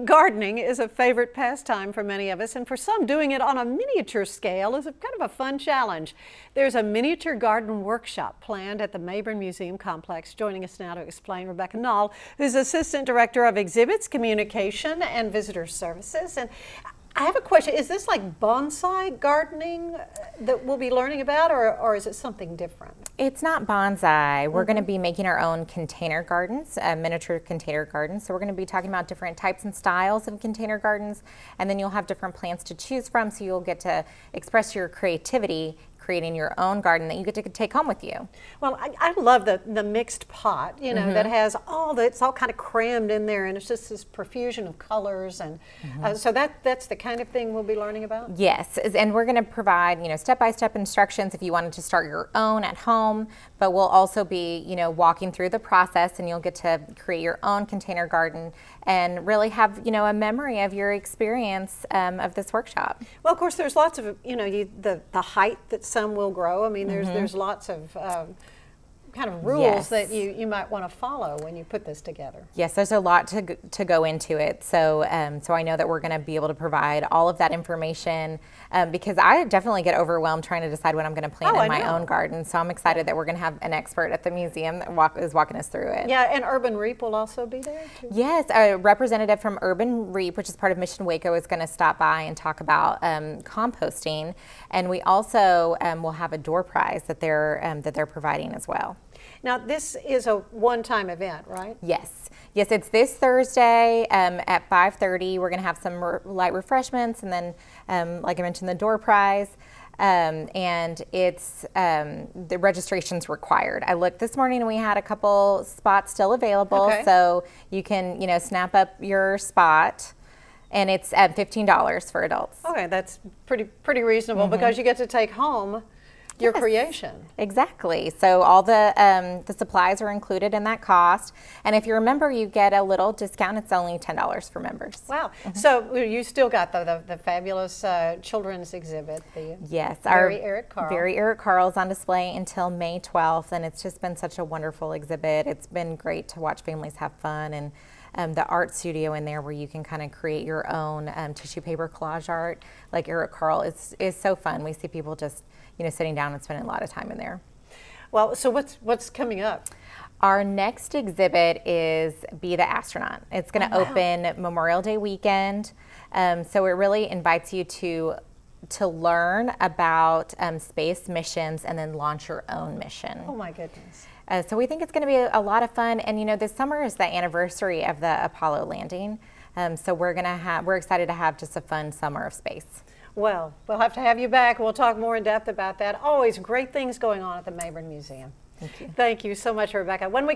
Gardening is a favorite pastime for many of us, and for some, doing it on a miniature scale is kind of a fun challenge. There's a miniature garden workshop planned at the Mayborn Museum complex. Joining us now to explain, Rebecca Nall, who's Assistant Director of Exhibits, Communication, and Visitor Services. And I have a question. Is this like bonsai gardening that we'll be learning about, or is it something different? It's not bonsai. We're going to be making our own container gardens, miniature container gardens. So we're going to be talking about different types and styles of container gardens, and then you'll have different plants to choose from, so you'll get to express your creativity creating your own garden that you get to take home with you. Well, I love the mixed pot, you know, that has it's all kind of crammed in there, and it's just this profusion of colors, and so that's the kind of thing we'll be learning about? Yes, and we're going to provide, step-by-step instructions if you wanted to start your own at home, but we'll also be, walking through the process, and you'll get to create your own container garden and really have, a memory of your experience of this workshop. Well, of course, there's lots of, the height that some will grow. I mean, there's lots of kind of rules that you might want to follow when you put this together. Yes, there's a lot to go into it. So so I know that we're going to be able to provide all of that information because I definitely get overwhelmed trying to decide what I'm going to plant in my own garden. So I'm excited that we're going to have an expert at the museum that is walking us through it. Yeah, and Urban Reap will also be there too. Yes, a representative from Urban Reap, which is part of Mission Waco, is going to stop by and talk about composting, and we also will have a door prize that they're providing as well. Now, this is a one-time event, right? Yes. Yes, it's this Thursday at 5:30. We're going to have some light refreshments, and then, like I mentioned, the door prize. And it's the registration's required. I looked this morning and we had a couple spots still available, so you can, snap up your spot. And it's at $15 for adults. Okay, that's pretty reasonable because you get to take home your creation. Exactly. So all the supplies are included in that cost, and if you're a member, you get a little discount. It's only $10 for members. Wow. So you still got the fabulous children's exhibit. Very Eric Carl's on display until May 12th, and it's just been such a wonderful exhibit. It's been great to watch families have fun, and the art studio in there where you can kind of create your own tissue paper collage art like Eric Carl is so fun. We see people just sitting down and spending a lot of time in there. Well, so what's coming up? Our next exhibit is Be the Astronaut. It's going to open Memorial Day weekend, so it really invites you to learn about space missions and then launch your own mission. Oh my goodness. So we think it's going to be a lot of fun, and this summer is the anniversary of the Apollo landing, so we're excited to have just a fun summer of space. Well, we'll have to have you back. We'll talk more in depth about that. Always great things going on at the Mayborn Museum. Thank you. Thank you so much, Rebecca. When we